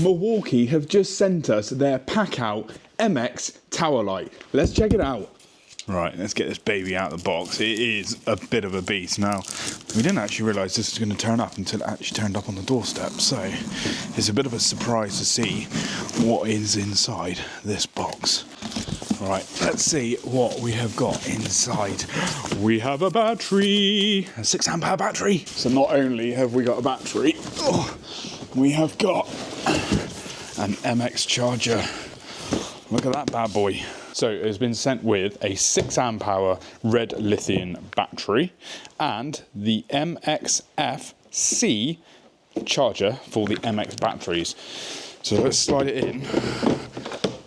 Milwaukee have just sent us their Packout MX tower light. Let's check it out. Right, let's get this baby out of the box. It is a bit of a beast. Now, we didn't actually realise this was going to turn up until it actually turned up on the doorstep, so it's a bit of a surprise to see what is inside this box. Right, let's see what we have got inside. We have a battery, a 6 amp hour battery. So not only have we got a battery, we have got an MX charger. Look at that bad boy. So it has been sent with a 6 amp hour red lithium battery and the MXF-C charger for the MX batteries. So let's slide it in,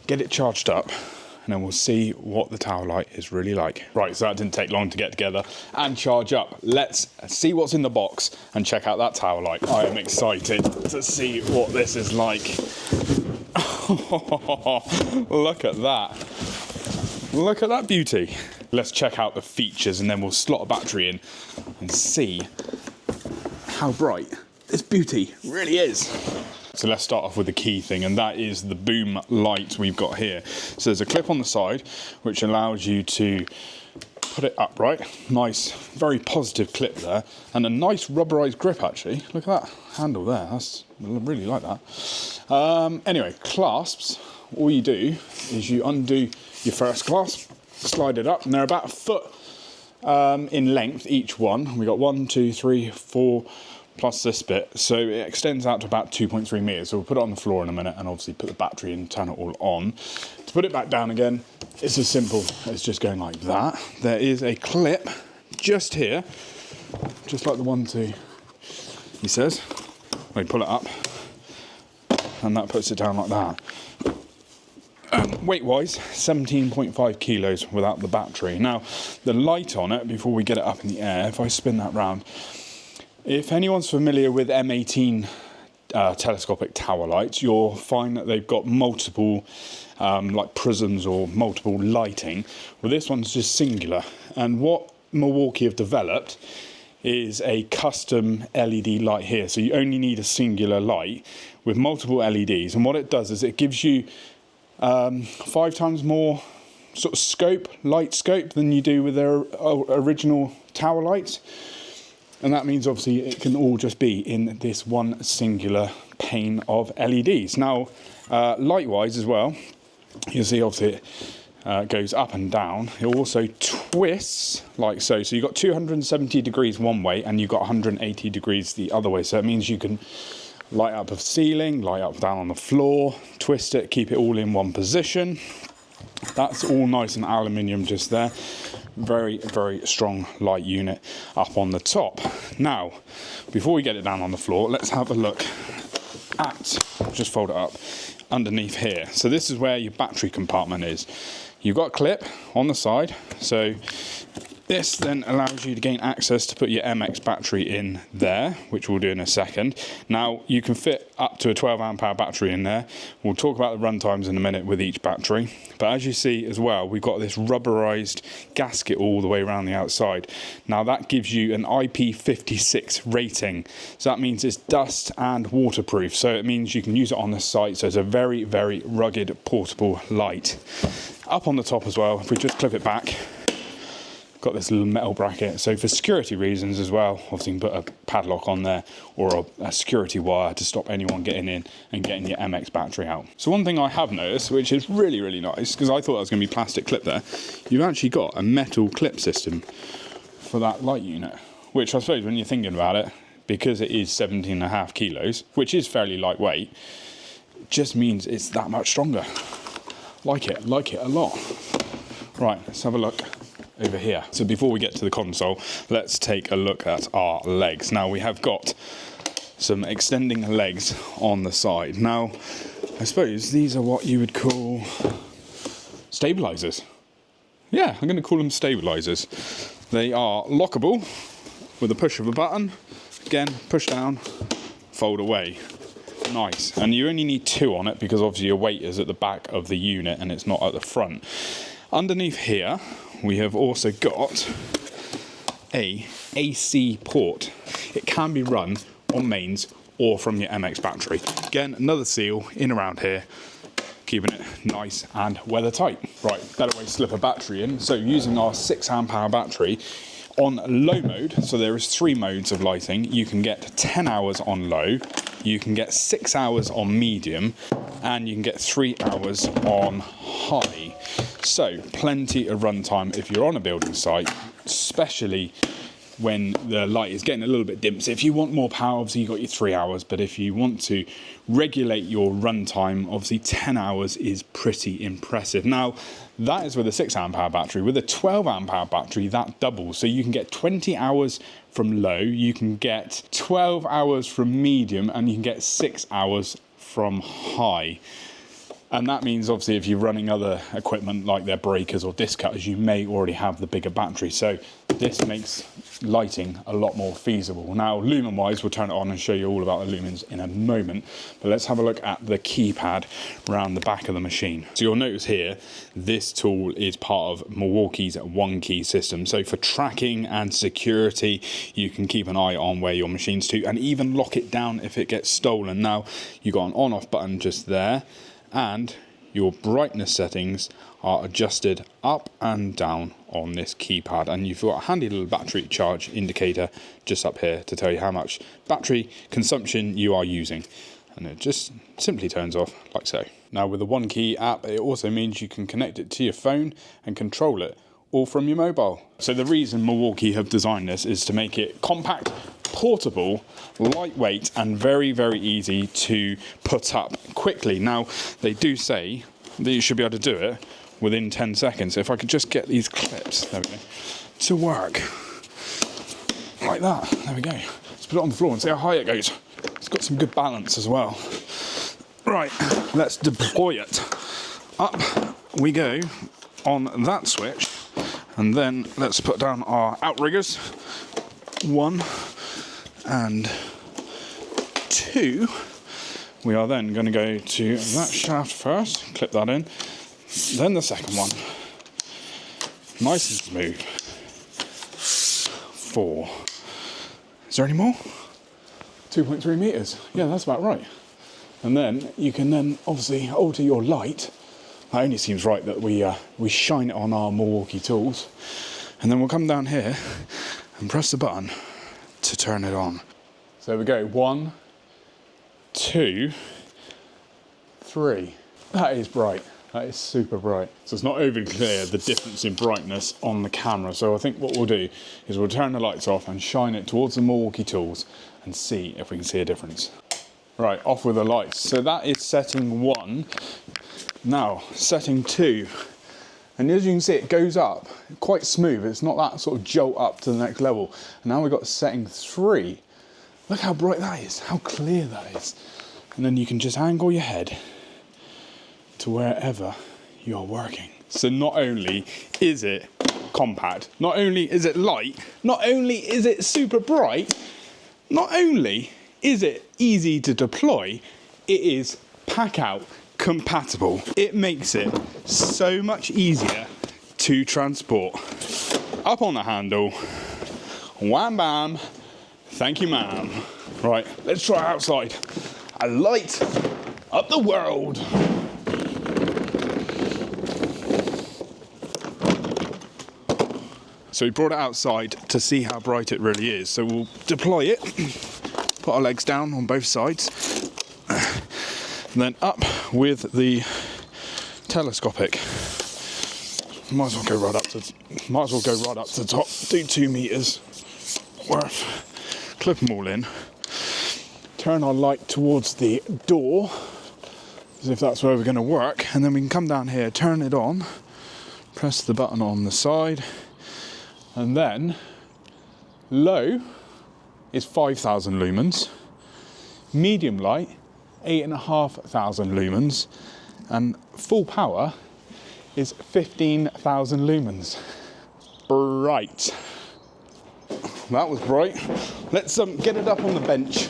get it charged up, and then we'll see what the tower light is really like. Right, so that didn't take long to get together and charge up. Let's see what's in the box and check out that tower light. I am excited to see what this is like. Look at that. Look at that beauty. Let's check out the features and then we'll slot a battery in and see how bright this beauty really is. So let's start off with the key thing, and that is the boom light we've got here. So there's a clip on the side which allows you to put it upright. Nice, very positive clip there, and a nice rubberized grip actually. Look at that handle there. I really like that. Anyway, clasps. All you do is you undo your first clasp, slide it up, and they're about a foot in length each one. We got 1, 2, 3, 4. Plus this bit, so it extends out to about 2.3 meters. So we'll put it on the floor in a minute and obviously put the battery in, turn it all on. To put it back down again, it's as simple as just going like that. There is a clip just here, just like the 1, 2, he says. We pull it up and that puts it down like that. Weight-wise, 17.5 kilos without the battery. Now, the light on it, before we get it up in the air, if I spin that round, if anyone's familiar with M18 telescopic tower lights, you'll find that they've got multiple like prisms or multiple lighting. Well, this one's just singular. And what Milwaukee have developed is a custom LED light here. So you only need a singular light with multiple LEDs. And what it does is it gives you 5 times more sort of scope, light scope, than you do with their original tower lights. And that means obviously it can all just be in this one singular pane of LEDs. Now, light-wise as well, you'll see obviously it goes up and down. It also twists like so. So you've got 270 degrees one way and you've got 180 degrees the other way. So it means you can light up a ceiling, light up down on the floor, twist it, keep it all in one position. That's all nice and aluminium just there. Very, very strong light unit up on the top. Now, before we get it down on the floor, let's have a look at, just fold it up, underneath here. So this is where your battery compartment is. You've got a clip on the side, so this then allows you to gain access to put your MX battery in there, which we'll do in a second. Now, you can fit up to a 12 amp hour battery in there. We'll talk about the run times in a minute with each battery. But as you see as well, we've got this rubberized gasket all the way around the outside. Now, that gives you an IP56 rating. So that means it's dust and waterproof. So it means you can use it on the site. So it's a very, very rugged portable light. Up on the top as well, if we just clip it back, got this little metal bracket, so for security reasons as well, obviously you can put a padlock on there or a security wire to stop anyone getting in and getting your MX battery out. So one thing I have noticed, which is really, really nice, because I thought that was going to be plastic clip there, you've actually got a metal clip system for that light unit, which I suppose when you're thinking about it, because it is 17.5 kilos, which is fairly lightweight, it just means it's that much stronger. Like it a lot. Right, let's have a look over here. So before we get to the console, let's take a look at our legs. Now, we have got some extending legs on the side. Now, I suppose these are what you would call stabilizers. Yeah, I'm going to call them stabilizers. They are lockable with a push of a button. Again, push down, fold away. Nice. And you only need 2 on it because obviously your weight is at the back of the unit and it's not at the front. Underneath here, we have also got a AC port. It can be run on mains or from your MX battery. Again, another seal in around here, keeping it nice and weather tight. Right, better way to slip a battery in. So using our 6 amp hour battery on low mode, so there is 3 modes of lighting. You can get 10 hours on low, you can get 6 hours on medium, and you can get 3 hours on high. So plenty of runtime if you're on a building site, especially when the light is getting a little bit dim. So if you want more power, obviously you've got your 3 hours, but if you want to regulate your runtime, obviously 10 hours is pretty impressive. Now, that is with a 6 amp hour battery. With a 12 amp hour battery, that doubles. So you can get 20 hours from low, you can get 12 hours from medium, and you can get 6 hours from high. And that means obviously if you're running other equipment like their breakers or disc cutters, you may already have the bigger battery. So this makes lighting a lot more feasible. Now, lumen wise, we'll turn it on and show you all about the lumens in a moment, but let's have a look at the keypad around the back of the machine. So you'll notice here, this tool is part of Milwaukee's one key system. So for tracking and security, you can keep an eye on where your machine's to and even lock it down if it gets stolen. Now, you've got an on off button just there, and your brightness settings are adjusted up and down on this keypad, and you've got a handy little battery charge indicator just up here to tell you how much battery consumption you are using, and it just simply turns off like so. Now with the One Key app, it also means you can connect it to your phone and control it all from your mobile. So the reason Milwaukee have designed this is to make it compact, portable, lightweight, and very, very easy to put up quickly. Now, they do say that you should be able to do it within 10 seconds. If I could just get these clips, there we go, to work like that. There we go. Let's put it on the floor and see how high it goes. It's got some good balance as well. Right, let's deploy it. Up we go on that switch, and then let's put down our outriggers. 1 and 2. We are then going to go to that shaft first, clip that in, then the second one, nice and smooth. 4. Is there any more? 2.3 meters. Yeah, that's about right. And then you can then obviously alter your light. That only seems right that we shine it on our Milwaukee tools, and then we'll come down here and press the button to turn it on. So there we go, 1, 2, 3. That is bright. That is super bright. So it's not overly clear the difference in brightness on the camera. So I think what we'll do is we'll turn the lights off and shine it towards the Milwaukee tools and see if we can see a difference. Right, off with the lights. So that is setting 1. Now, setting 2. And as you can see, it goes up quite smooth. It's not that sort of jolt up to the next level. And now we've got setting 3. Look how bright that is, how clear that is. And then you can just angle your head to wherever you're working. So not only is it compact, not only is it light, not only is it super bright, not only is it easy to deploy, it is Packout compatible. It makes it so much easier to transport. Up on the handle, wham bam, thank you ma'am. Right, let's try outside. A light up the world. So we brought it outside to see how bright it really is. So we'll deploy it, put our legs down on both sides, and then up with the telescopic. Might as well go right up to the top. Do 2 meters worth. Clip them all in. Turn our light towards the door, as if that's where we're going to work, and then we can come down here, turn it on, press the button on the side, and then low is 5,000 lumens, medium light 8,500 lumens, and full power is 15,000 lumens. Bright. That was bright. Let's get it up on the bench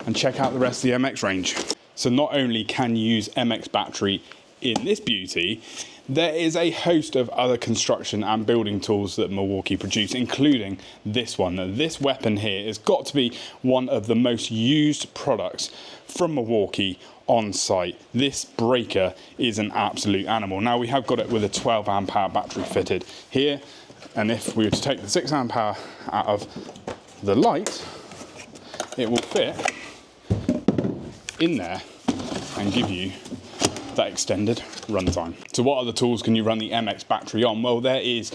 and check out the rest of the MX range. So not only can you use MX battery in this beauty, There is a host of other construction and building tools that Milwaukee produce, including this one. Now, this weapon here has got to be one of the most used products from Milwaukee on site. This breaker is an absolute animal. Now, we have got it with a 12 amp hour battery fitted here, and if we were to take the 6 amp hour out of the light, it will fit in there and give you that extended runtime. So what other tools can you run the MX battery on? Well, there is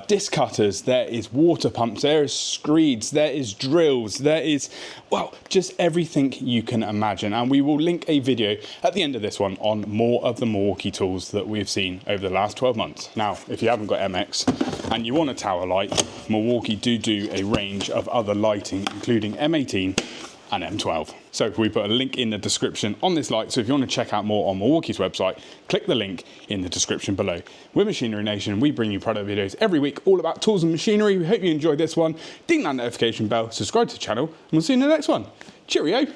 disc cutters, there is water pumps, there is screeds, there is drills, there is, well, just everything you can imagine. And we will link a video at the end of this one on more of the Milwaukee tools that we've seen over the last 12 months. Now, if you haven't got MX and you want a tower light, Milwaukee do a range of other lighting, including M18 and M12. So we put a link in the description on this light, so if you want to check out more on Milwaukee's website, click the link in the description below. We're Machinery Nation, we bring you product videos every week all about tools and machinery. We hope you enjoyed this one. Ding that notification bell, subscribe to the channel, and we'll see you in the next one. Cheerio!